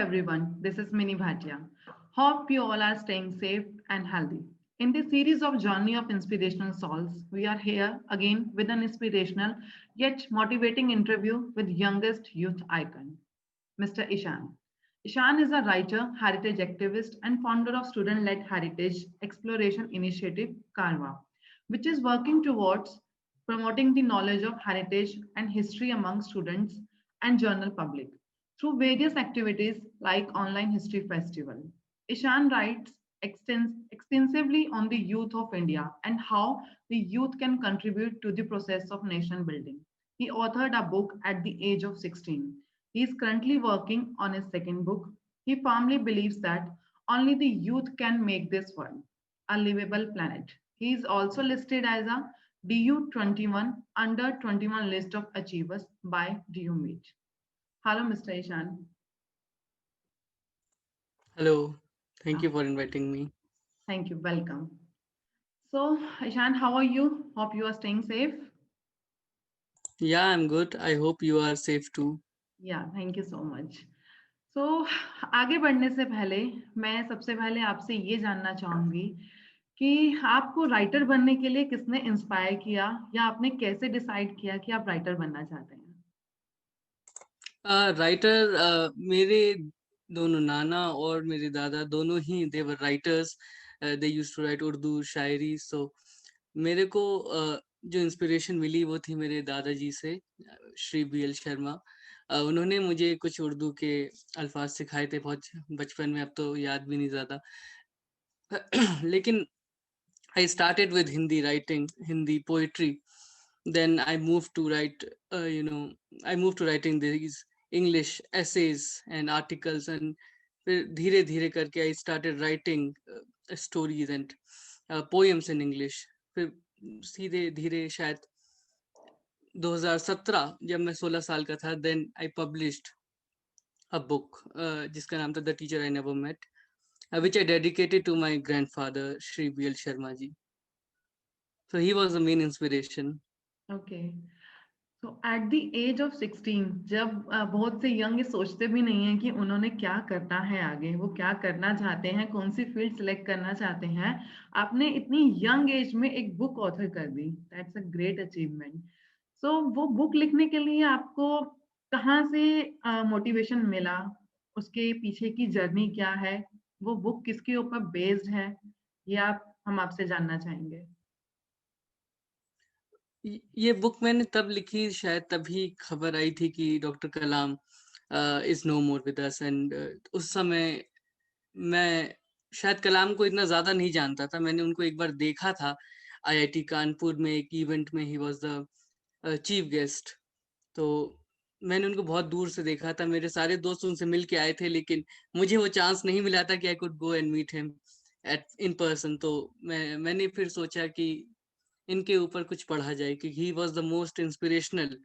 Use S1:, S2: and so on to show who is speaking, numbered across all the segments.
S1: everyone, this is Mini Bhatia. Hope you all are staying safe and healthy. In this series of Journey of Inspirational Souls, we are here again with an inspirational yet motivating interview with youngest youth icon, Mr. Ishan. Ishan is a writer, heritage activist, and founder of student-led heritage exploration initiative Karwa, which is working towards promoting the knowledge of heritage and history among students and general public through various activities like online history festival. Ishan writes extensively on the youth of India and how the youth can contribute to the process of nation building. He authored a book at the age of 16. He is currently working on his second book. He firmly believes that only the youth can make this world a livable planet. He is also listed as a DU21 under 21 list of achievers by DU Meet. Hello, Mr. Ishan.
S2: Hello, thank
S1: Ah,
S2: you for inviting me.
S1: thank you. Welcome. So, Ishan, how are you? Hope you are staying safe.
S2: Yeah, I'm good. I hope you are safe too.
S1: या thank you so much so आगे बढ़ने से पहले मैं सबसे पहले आपसे ये जानना चाहूंगी कि आपको राइटर बनने के लिए किसने इंस्पायर किया या आपने कैसे डिसाइड किया कि आप राइटर बनना चाहते हैं
S2: राइटर मेरे दोनों नाना और मेरे दादा दोनों ही they were writers. They used to write Urdu शायरी. सो मेरे को जो इंस्पिरेशन मिली वो थी मेरे दादाजी से, श्री बी एल शर्मा. उन्होंने मुझे कुछ उर्दू के अल्फाज सिखाए थे बहुत बचपन में, अब तो याद भी नहीं ज़्यादा. लेकिन I started with Hindi writing, Hindi poetry. Then I moved to write, I moved to writing these English essays and articles, and फिर धीरे धीरे करके I started writing stories and poems in English. फिर सीधे धीरे शायद 2017 जब मैं 16 साल का था, then I published a book जिसका नाम था The Teacher I Never Met, which I dedicated to my grandfather, Shri B.L. Sharma ji. So he was the main inspiration.
S1: Okay so at the age of 16 जब बहुत से young ये सोचते भी नहीं है कि उन्होंने क्या करना है आगे वो क्या करना चाहते हैं कौन सी फील्ड सिलेक्ट करना चाहते हैं आपने इतनी यंग एज में एक बुक ऑथर कर दी that's a great achievement so वो बुक लिखने के लिए आपको कहाँ से मोटिवेशन मिला उसके पीछे की जर्नी क्या है वो बुक किसके ऊपर बेस्ड है ये आप हम आपसे जानना चाहेंगे
S2: ये बुक मैंने तब लिखी, शायद तभी खबर आई थी कि doctor Kalam is no more with us. And उस समय मैं शायद कलाम को इतना ज्यादा नहीं जानता था. मैंने उनको एक बार देखा था आईआईटी कानपुर में एक इवेंट में. He was the chief guest. तो मैंने उनको बहुत दूर से देखा था. मेरे सारे दोस्त उनसे मिल के आए थे, लेकिन मुझे वो चांस नहीं मिला था कि I could go and meet him at in person. तो मैंने फिर सोचा कि इनके ऊपर कुछ पढ़ा जाए, क्योंकि he was the most inspirational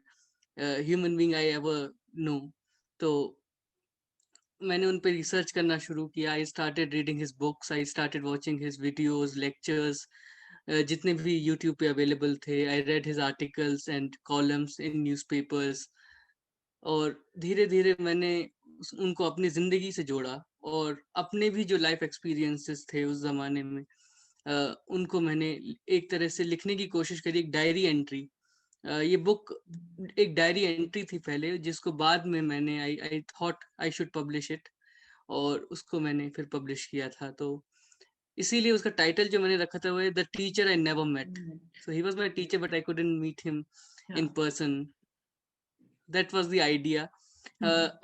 S2: human being I ever know. तो मैंने उन पे रिसर्च करना शुरू किया. I started reading his books, I started watching his videos, lectures, जितने भी यूट्यूब पे अवेलेबल थे. I read his articles and columns in newspapers. और धीरे धीरे मैंने उनको अपनी जिंदगी से जोड़ा, और अपने भी जो लाइफ एक्सपीरियंसेस थे उस जमाने में, उनको मैंने एक तरह से लिखने की कोशिश करी, एक डायरी एंट्री. ये बुक एक डायरी एंट्री थी पहले, जिसको बाद में मैंने I thought I should publish it, और उसको मैंने फिर पब्लिश किया था. तो इसीलिए उसका टाइटल जो मैंने रखा था वो है the teacher I never met. So he was my teacher but I couldn't meet him in person. That was the idea.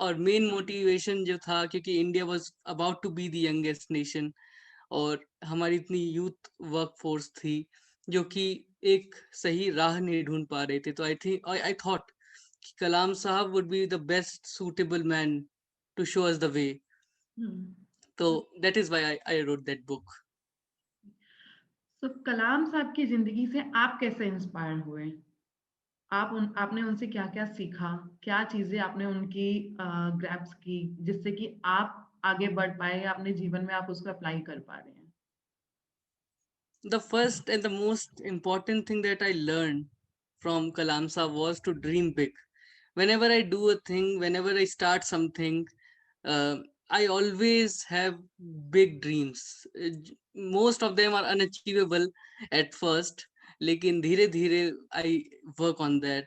S2: और मेन मोटिवेशन जो था, क्योंकि India was about to be the youngest nation, और हमारी इतनी youth work force थी जो कि एक सही राह नहीं ढूंढ पा रहे थे. तो आई थॉट कि कलाम साहब would be the best suitable man to show us the way. तो that is why I wrote that book.
S1: तो कलाम साहब की जिंदगी से आप कैसे इंस्पायर हुए आपने उनसे क्या-क्या सीखा? क्या चीज़ें आपने उनकी ग्रैब्स की जिससे कि आप आगे बढ़ पाए या अपने जीवन में आप उसको अप्लाई कर पा रहे हैं?
S2: The first and the most important thing that I learned from Kalam Sahab was to dream big. Whenever I do a thing, whenever I start something, I always have big dreams. Most of them are unachievable at first, लेकिन धीरे धीरे I work on that.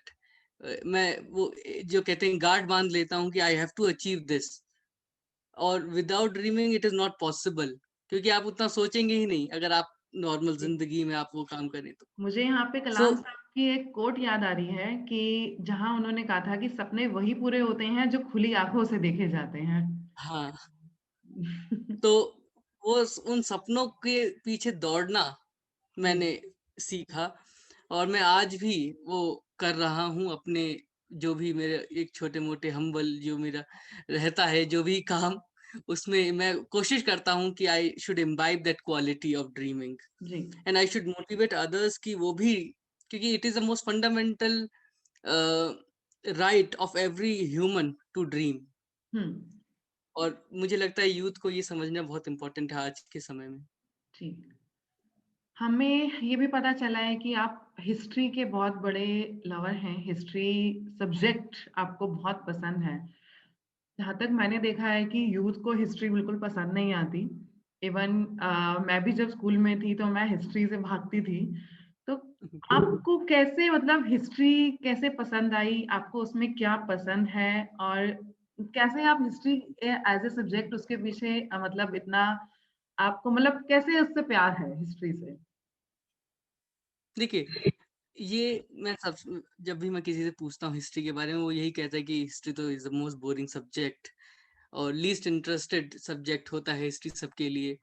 S2: मैं वो जो कहते हैं guard बांध लेता हूँ कि I have to achieve this. और without dreaming it is not possible, क्योंकि आप उतना सोचेंगे ही नहीं अगर आप नॉर्मल
S1: जी।
S2: जिंदगी में आप वो काम करें तो।
S1: मुझे यहाँ पे
S2: सो
S1: कलाम साहब की एक कोट याद आ रही है कि जहाँ उन्होंने कहा था कि सपने वही पूरे होते हैं जो खुली आंखों से देखे जाते हैं।
S2: हाँ, तो वो उन सपनों के पीछे दौड़ना
S1: जी,
S2: मैंने सीखा, और मैं आज भी वो कर रहा हूँ अपने, जो भी मेरे एक छोटे मोटे हम्बल जो मेरा रहता है जो भी काम, उसमें मैं कोशिश करता हूँ कि I should imbibe that quality of dreaming,
S1: जी।
S2: And I should motivate others कि वो भी, क्योंकि it is the most fundamental right of every human to dream.
S1: Hmm.
S2: और मुझे लगता है यूथ को ये समझना बहुत इम्पोर्टेंट है आज के समय में।
S1: ठीक। हमें ये भी पता चला है कि आप हिस्ट्री के बहुत बड़े लवर हैं, हिस्ट्री सब्जेक्ट आपको बहुत पसंद है। जहाँ तक मैंने देखा है कि यूथ को हिस्ट्री बिल्कुल पसंद नहीं आती। इवन मैं भी जब स्कूल में थी तो मैं हिस्ट्री से भागती थी। तो आपको कैसे मतलब हिस्ट्री कैसे पसंद आई? आपको उसमें क्या पसंद है? और कैसे आप हिस्ट्री एज ए सब्जेक्ट उसके पीछे मतलब इतना आपको मतलब कैसे उससे प्यार है हिस्ट्री से?
S2: देखिए, ये मैं सब जब भी मैं किसी से पूछता हूँ हिस्ट्री के बारे में, वो यही कहता है कि हिस्ट्री तो is the most boring subject और लीस्ट इंटरेस्टेड सब्जेक्ट होता है हिस्ट्री सबके लिए।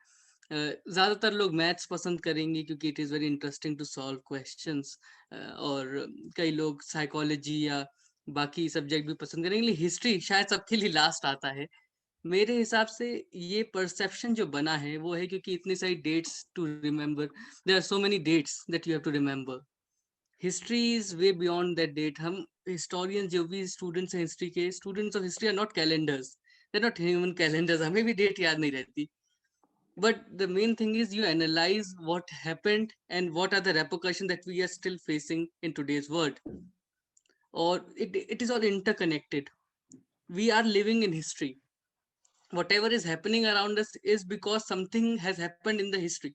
S2: ज्यादातर लोग मैथ्स पसंद करेंगे क्योंकि it is very interesting to solve questions, और कई लोग साइकोलॉजी या बाकी सब्जेक्ट भी पसंद करेंगे, लेकिन हिस्ट्री शायद सबके लिए लास्ट आता है। मेरे हिसाब से ये परसेप्शन जो बना है वो है क्योंकि इतनी सारी dates to remember, there are so many dates that you have to remember. History is way beyond that date. हम हिस्टोरियंस जो भी स्टूडेंट्स हैं हिस्ट्री के, students of history are not calendars, they are not human calendars. हमें भी date याद नहीं रहती, but the main thing is you analyze what happened and what are the repercussions that we are still facing in today's world, or it is all interconnected. We are living in history. Whatever is happening around us is because something has happened in the history.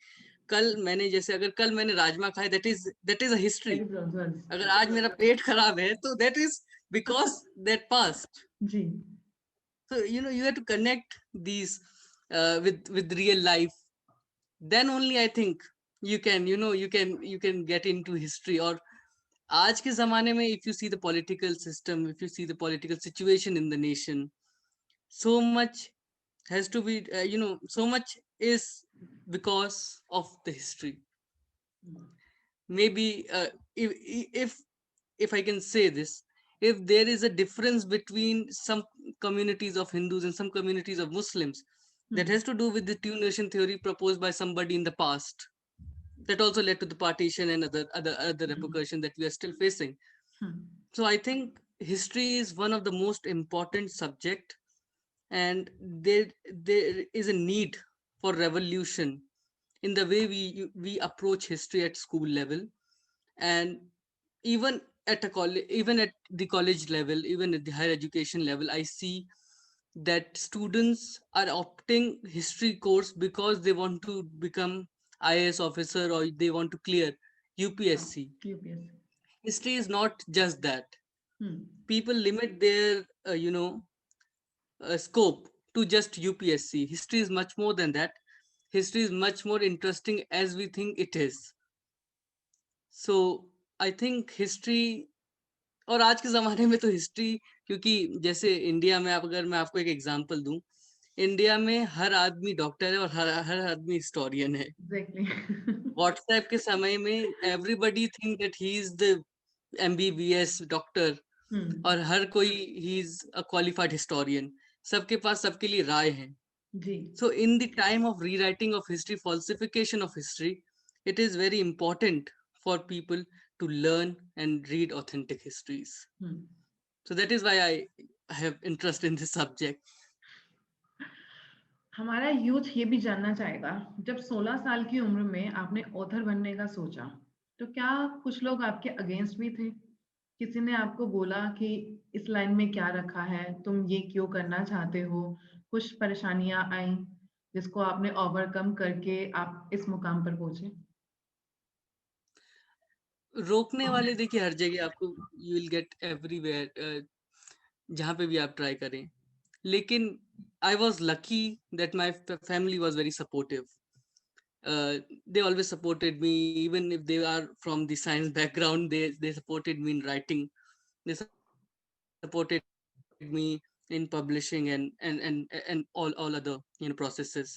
S2: कल मैंने जैसे अगर कल मैंने राजमा खाए, that is a history.
S1: That is also a
S2: अगर
S1: history.
S2: आज मेरा पेट खराब है तो that is because that passed.
S1: Ji.
S2: So you have to connect these with real life, then only I think you can, you can get into history. और आज के जमाने में if you see the political system, if you see the political situation in the nation, so much has to be, so much is because of the history. Maybe if I can say this, if there is a difference between some communities of Hindus and some communities of Muslims, that has to do with the two nation theory proposed by somebody in the past, that also led to the partition and other repercussions that we are still facing. So I think history is one of the most important subject, and there is a need for revolution in the way we approach history at school level, and even at a college, even at the college level, even at the higher education level, I see that students are opting history course because they want to become IAS officer or they want to clear UPSC.
S1: UPSC.
S2: History is not just that.
S1: Hmm.
S2: People limit their scope to just UPSC. History is much more than that. History is much more interesting as we think it is. So I think history, और आज के ज़माने में तो history, क्योंकि जैसे India में अगर मैं आपको एक एग्जांपल दूं, इंडिया में हर आदमी डॉक्टर है और हर हर आदमी हिस्टोरियन है।
S1: एग्जैक्टली।
S2: व्हाट्सएप के समय में everybody think that he is the MBBS doctor, और हर कोई he is a qualified historian. सबके पास सबके लिए राय है।
S1: जी।
S2: So in the time of rewriting of history, falsification of history, it is very important for people to learn and read authentic histories. So that is why I have interest in this subject.
S1: हमारा youth ये भी जानना चाहेगा, जब 16 साल की उम्र में आपने ऑथर बनने का सोचा, तो क्या कुछ लोग आपके अगेंस्ट भी थे? किसी ने आपको बोला कि इस लाइन में क्या रखा है, तुम ये क्यों करना चाहते हो? कुछ परेशानियां आई जिसको आपने ओवरकम करके आप इस मुकाम पर पहुंचे?
S2: रोकने वाले देखिए हर जगह आपको यू विल गेट एवरीवेयर, जहाँ पे भी आप ट्राई करें। लेकिन I was lucky that my family was very supportive. They always supported me, even if they are from the science background. They supported me in writing. They supported me in publishing and all other processes.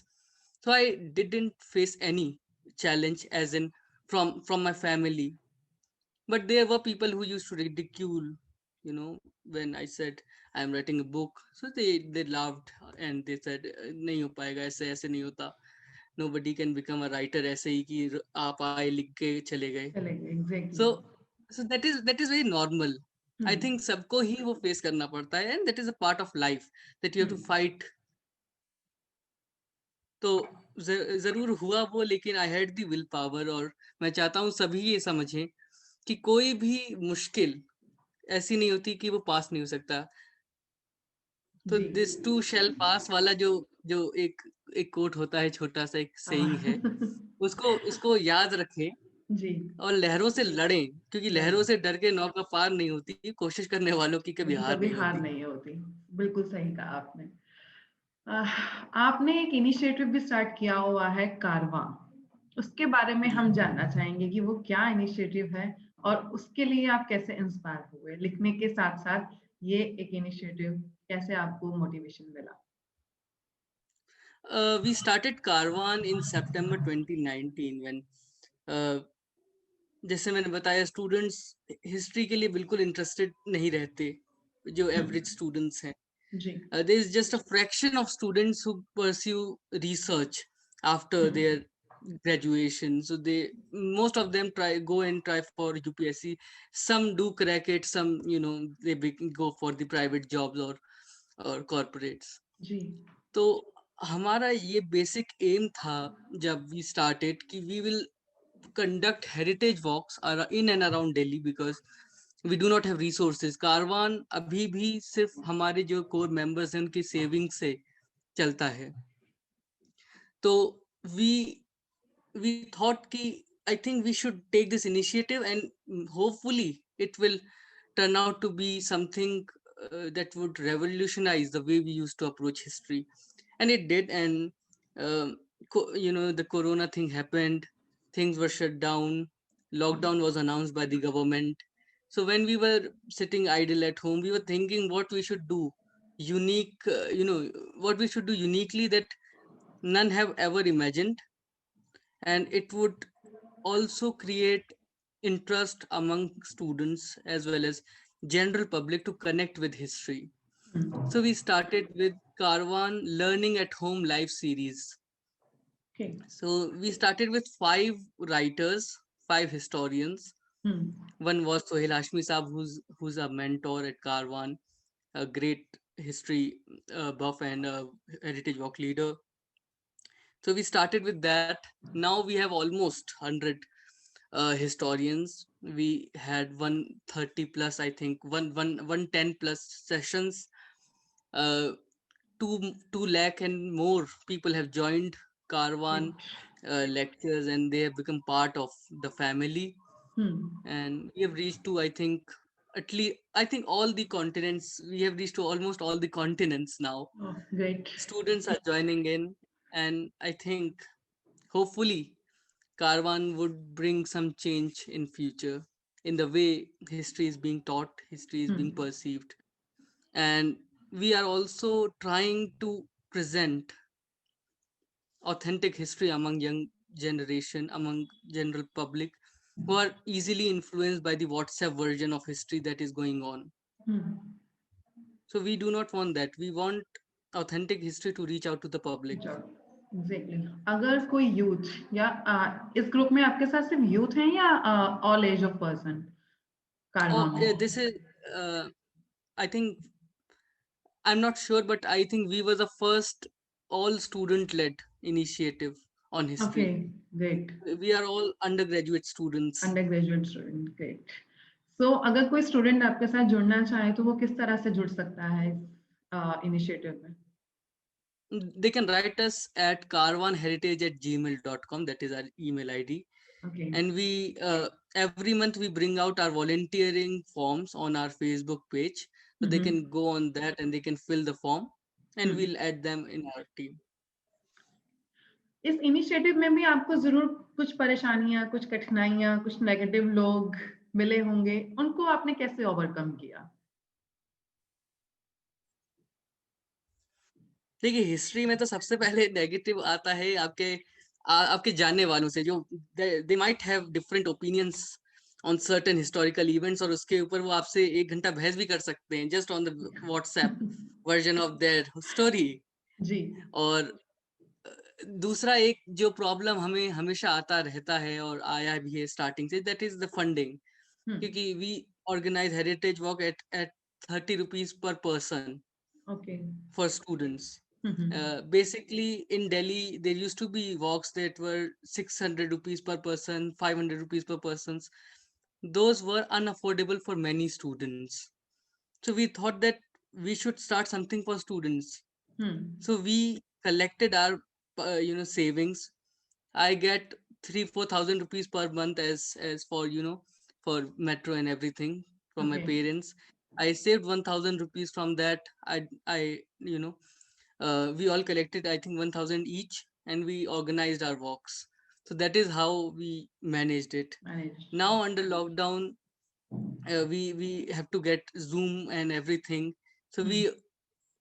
S2: So I didn't face any challenge as in from my family. But there were people who used to ridicule, when I said I am writing a book. So they laughed and they said, नहीं हो पाएगा, ऐसे ऐसे नहीं होता. Nobody can become a writer ऐसे ही कि आप आए लिख के चले गए.
S1: चलेंगे exactly.
S2: So that is very normal. I think सबको ही वो फेस करना पड़ता है, and that is a part of life that you have to fight. तो जरूर हुआ वो, लेकिन I had the will power, और मैं चाहता हूँ सभी ये समझें कि कोई भी मुश्किल ऐसी नहीं होती कि वो पास नहीं हो सकता. तो
S1: जी
S2: दिस टू शैल पास वाला जो जो एक एक कोट होता है, छोटा सा एक सेइंग है, उसको याद रखें
S1: जी
S2: और लहरों से लड़ें, क्योंकि लहरों से डर के नौका पार नहीं होती, कोशिश करने वालों की कभी हार
S1: कभी
S2: नहीं
S1: हार
S2: होती.
S1: नहीं होती। बिल्कुल सही कहा आपने। आपने एक इनिशिएटिव भी स्टार्ट किया हुआ है, कारवां। उसके बारे में
S2: जी.
S1: हम जानना चाहेंगे कि वो क्या इनिशिएटिव है और उसके लिए आप कैसे इंस्पायर हुए, लिखने के साथ साथ ये एक इनिशिएटिव कैसे आपको मोटिवेशन मिला?
S2: We started Carvan in September 2019 when जैसे मैंने बताया, स्टूडेंट्स हिस्ट्री के लिए बिल्कुल इंटरेस्टेड नहीं रहते, जो एवरेज स्टूडेंट्स हैं.
S1: जी
S2: There is just a fraction of students who pursue research after their graduation. So most of them go and try for UPSC. Some do crack it. Some, they go for the private jobs or corporates.
S1: जी
S2: तो हमारा ये basic aim था जब we started कि we will conduct heritage walks in and around Delhi because we do not have resources. Karwan अभी भी सिर्फ हमारे जो कोर मेंबर्स हैं उनकी सेविंग से चलता है. तो we thought कि I think we should take this initiative and hopefully it will turn out to be something that would revolutionize the way we used to approach history. And it did. And the corona thing happened, things were shut down, lockdown was announced by the government. So when we were sitting idle at home, we were thinking what we should do what we should do uniquely that none have ever imagined, and it would also create interest among students as well as general public to connect with history. So we started with Carvan Learning at Home live series.
S1: Okay.
S2: So we started with 5 writers, 5 historians. One was Sohail Hashmi Saab, who's a mentor at Carvan, a great history buff and a heritage walk leader. So we started with that. Now we have almost 100 historians. We had 130 plus, I think, 110 plus sessions. 2 lakh and more people have joined Carvan lectures, and they have become part of the family. And we have reached to, I think, at least, I think all the continents. We have reached to almost all the continents now.
S1: Oh, great.
S2: Students are joining in, and I think hopefully Carvan would bring some change in future in the way history is being taught, history is being perceived. And we are also trying to present authentic history among young generation, among general public who are easily influenced by the WhatsApp version of history that is going on. So we do not want that. We want authentic history to reach out to the public.
S1: Exactly. अगर कोई youth या इस group में आपके साथ सिर्फ youth हैं या ऑल एज ऑफ पर्सन कारवां में?
S2: This is, I think, I'm not sure, but I think we were the first all student-led initiative on history.
S1: Okay, great.
S2: We are all undergraduate students.
S1: Undergraduate student, great. So अगर कोई student आपके साथ जुड़ना चाहे तो वो किस तरह से जुड़ सकता है इस इनिशिएटिव में?
S2: They can write us at karwanheritage@gmail.com. That is our email ID.
S1: Okay.
S2: And we every month we bring out our volunteering forms on our Facebook page, so they can go on that and they can fill the form, and we'll add them in our team.
S1: इस initiative में भी आपको जरूर कुछ परेशानियां, कुछ कठिनाइयां, कुछ नेगेटिव लोग मिले होंगे, उनको आपने कैसे ओवरकम किया?
S2: देखिए, हिस्ट्री में तो सबसे पहले नेगेटिव आता है आपके जानने वालों से, जो they might have different opinions on certain historical events, और उसके ऊपर वो आपसे 1 घंटा बहस भी कर सकते हैं just on the WhatsApp version of their story.
S1: जी।
S2: और दूसरा एक जो प्रॉब्लम हमें हमेशा आता रहता है और आया भी है स्टार्टिंग से, दैट इज द फंडिंग। क्योंकि we organise heritage walk at 30 rupees per person
S1: okay.
S2: for students. Basically, in Delhi, there used to be walks that were 600 rupees per person, 500 rupees per person. Those were unaffordable for many students. So we thought that we should start something for students. So we collected our, savings. I get 3-4 thousand rupees per month as for for metro and everything from my
S1: Okay.
S2: parents. I saved 1,000 rupees from that. We all collected, I think, 1,000 each, and we organized our walks. So that is how we managed it.
S1: Managed.
S2: Now under lockdown, we have to get Zoom and everything. So we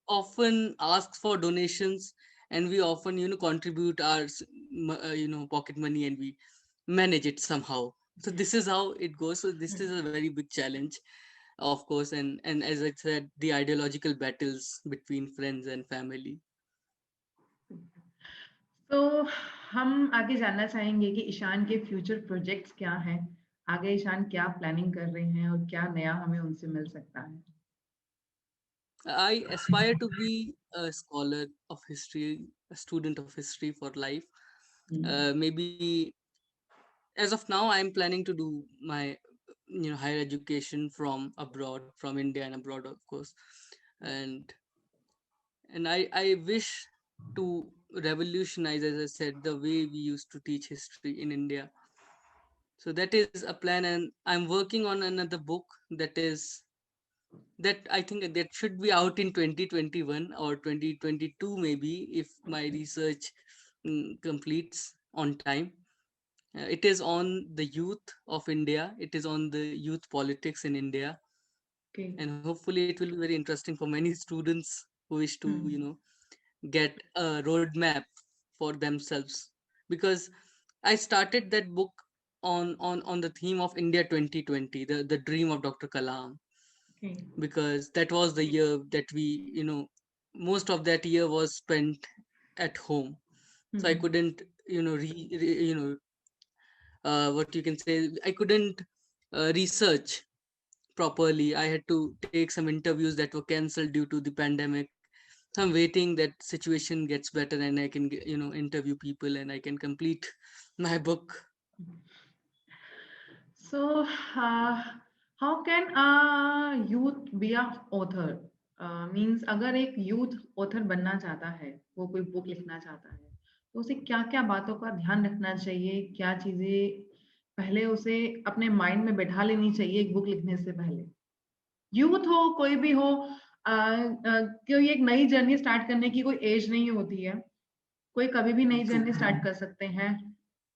S2: often ask for donations, and we often contribute our pocket money, and we manage it somehow. So this is how it goes. So this is a very big challenge, of course, and as I said, the ideological battles between friends and family.
S1: तो हम आगे जानना चाहेंगे कि ईशान के future projects क्या हैं? आगे ईशान क्या प्लानिंग कर रहे हैं और क्या नया हमें उनसे मिल सकता है?
S2: I aspire to be a scholar of history, a student of history for life. Maybe as of now, I'm planning to do my higher education from abroad, from India and abroad, of course. And I wish to revolutionize, as I said, the way we used to teach history in India. So that is a plan, and I'm working on another book that I think that should be out in 2021 or 2022 maybe, if my research completes on time. It is on the youth of India. It is on the youth politics in India,
S1: Okay.
S2: and hopefully it will be very interesting for many students who wish to get a roadmap for themselves. Because I started that book on the theme of India 2020, the dream of Dr. Kalam,
S1: Okay.
S2: because that was the year that we most of that year was spent at home. So I couldn't what you can say, I couldn't research properly. I had to take some interviews that were cancelled due to the pandemic. So I'm waiting that situation gets better and I can interview people and I can complete my book.
S1: So, how can a youth be a author? Means अगर एक youth author बनना चाहता है, वो कोई book लिखना चाहता है, तो उसे क्या-क्या बातों का ध्यान रखना चाहिए? क्या चीजें पहले उसे अपने माइंड में बैठा लेनी चाहिए एक बुक लिखने से पहले? यूथ हो, कोई भी हो, कोई एक नई जर्नी स्टार्ट करने की कोई एज नहीं होती है। कोई कभी भी नई
S2: True.
S1: जर्नी स्टार्ट कर सकते हैं,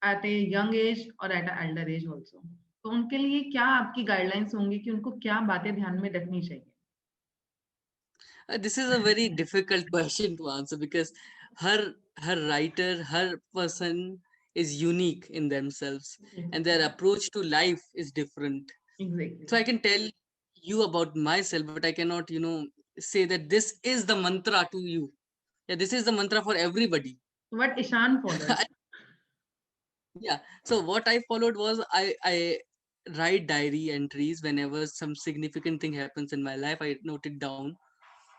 S1: एट ए यंग एज और at a elder age also. तो उनके लिए क्या आपकी गाइडलाइंस होंगी कि उनको क्या बातें ध्यान में रखनी चाहिए?
S2: This is a very difficult question to answer, because her writer, her person is unique in themselves, and their approach to life is different.
S1: Exactly.
S2: So I can tell you about myself, but I cannot say that this is the mantra to you. Yeah, this is the mantra for everybody.
S1: What Ishan follows?
S2: Yeah. So what I followed was I write diary entries whenever some significant thing happens in my life. I note it down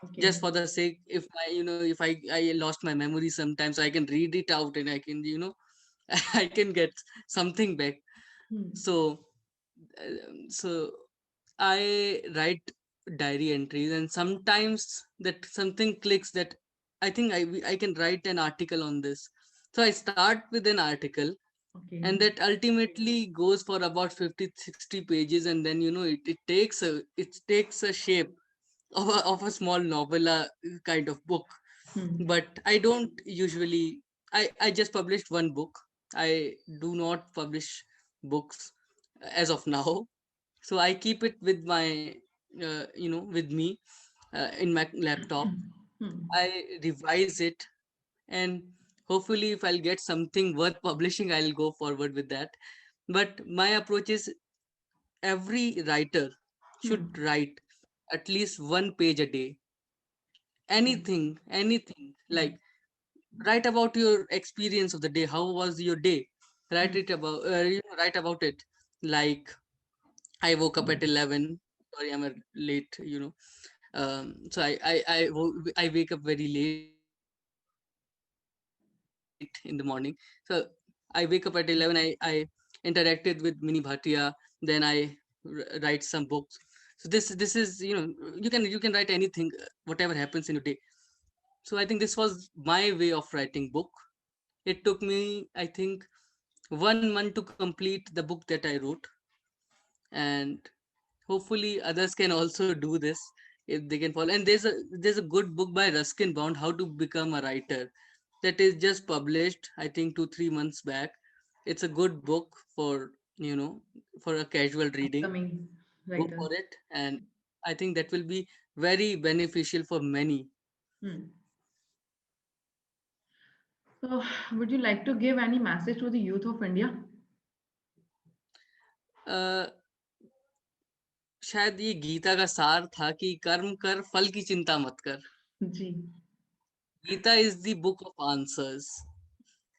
S1: okay.
S2: just for the sake, if I lost my memory sometimes, I can read it out and I can I can get something back. So so I write diary entries, and sometimes that something clicks, that I think I can write an article on this. So I start with an article,
S1: Okay.
S2: and that ultimately goes for about 50-60 pages, and then it takes a shape of a small novella kind of book.
S1: Hmm.
S2: But I don't usually, I just published one book. I do not publish books as of now. So I keep it with my with me in my laptop.
S1: Hmm.
S2: I revise it, and hopefully if I'll get something worth publishing, I'll go forward with that. But my approach is, every writer should
S1: Hmm.
S2: write at least 1 page a day.
S1: Okay.
S2: Anything,
S1: Hmm.
S2: like, write about your experience of the day. How was your day?
S1: Hmm.
S2: Write about it. Like, I woke up at 11. Sorry, I'm a late, so I wake up very late in the morning. So I wake up at 11. I interacted with Mini Bhatia, then write some books. So this is, you can write anything, whatever happens in your day. So I think this was my way of writing book. It took me, I think, 1 month to complete the book that I wrote. And hopefully others can also do this if they can follow. And there's a good book by Ruskin Bond, How to Become a Writer, that is just published, I think, 2-3 months back. It's a good book for, for a casual reading.
S1: Upcoming
S2: Go
S1: writer.
S2: for it, and I think that will be very beneficial for many.
S1: Hmm. So, would you like to give any message to the youth of India?
S2: uh, शायद ये गीता का सार था कि कर्म कर, फल की चिंता मत कर.
S1: जी.
S2: Gita is the book of answers,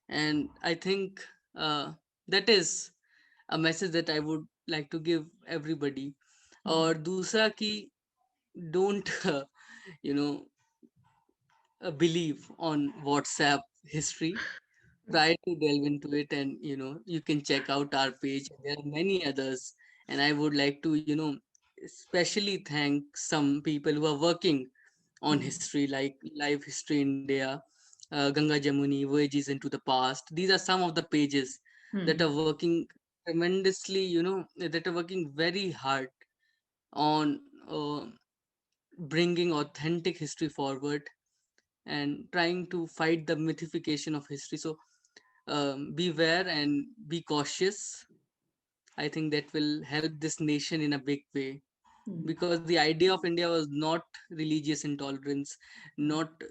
S2: and I think that is a message that I would like to give everybody.
S1: Hmm.
S2: और दूसरा कि don't you know believe on WhatsApp history. Try to delve into it, and you can check out our page. There are many others, and I would like to especially thank some people who are working on
S1: Hmm.
S2: history, like Live History India, Ganga Jamuni, Voyages into the Past. These are some of the pages that
S1: Hmm.
S2: are working tremendously, that are working very hard on bringing authentic history forward and trying to fight the mythification of history. So beware and be cautious. I think that will help this nation in a big way,
S1: Hmm.
S2: because the idea of India was not religious intolerance, not,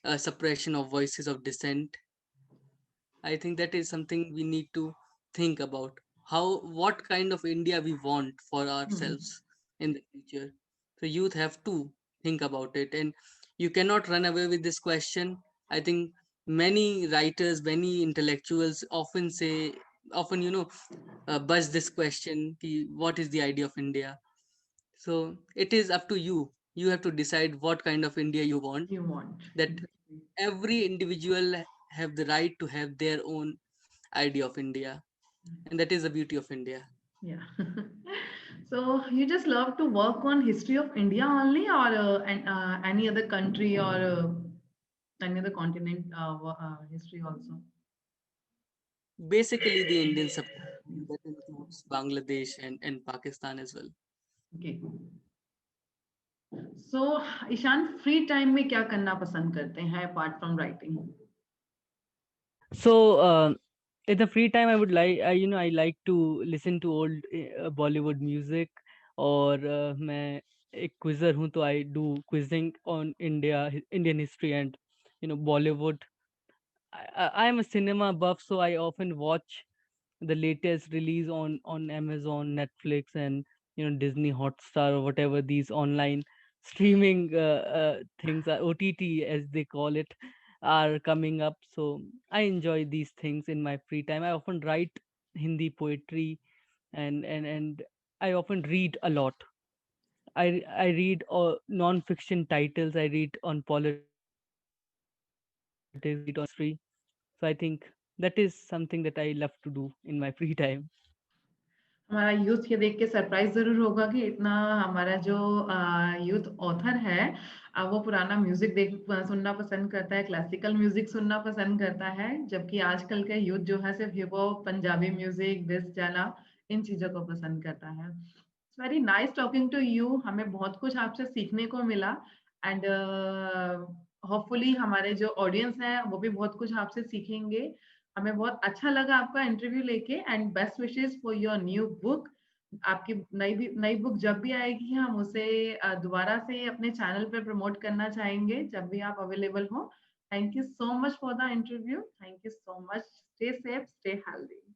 S2: a suppression of voices of dissent. I think that is something we need to think about. What kind of India we want for
S1: Hmm.
S2: ourselves in the future. So youth have to think about it, and you cannot run away with this question. I think many writers, many intellectuals often, buzz this question: ki, what is the idea of India? So it is up to you. You have to decide what kind of India you want.
S1: You want.
S2: That
S1: Exactly.
S2: every individual have the right to have their own idea of India, and that is the beauty of India.
S1: Yeah. So you just love to work on history of India only, or any other country, or any other continent history also?
S2: Basically, the Indian subcontinent, that includes Bangladesh and Pakistan as well.
S1: Okay. So Ishan free time में क्या करना पसंद करते हैं apart from writing?
S3: So, in the free time, I would like, I like to listen to old Bollywood music, or मैं एक quizzer हूँ, तो I do quizzing on Indian history and Bollywood. I'm a cinema buff, so I often watch the latest release on Amazon, Netflix, and Disney Hotstar, or whatever these online streaming things are, OTT as they call it, are coming up. So I enjoy these things in my free time. I often write Hindi poetry, and I often read a lot. I read non-fiction titles. I read on politics. I read on history. So I think that is something that I love to do in my free time.
S1: हमारा youth ये देख के surprise जरूर होगा कि इतना हमारा जो यूथ ऑथर है वो पुराना म्यूजिक सुनना पसंद करता है, क्लासिकल म्यूजिक सुनना पसंद करता है, जबकि आजकल के यूथ जो है सिर्फ hip hop, Punjabi music, best गाना, इन चीजों को पसंद करता है। It's very nice talking to you, हमें बहुत कुछ आपसे सीखने को मिला एंड होपफुली हमारे जो ऑडियंस है वो भी बहुत कुछ आपसे सीखेंगे। हमें बहुत अच्छा लगा आपका इंटरव्यू लेके and best wishes for your new book. आपकी नई बुक जब भी आएगी हम उसे दोबारा से अपने चैनल पे प्रमोट करना चाहेंगे जब भी आप अवेलेबल हो। Thank you so much for the interview. Thank you so much. Stay safe, stay healthy.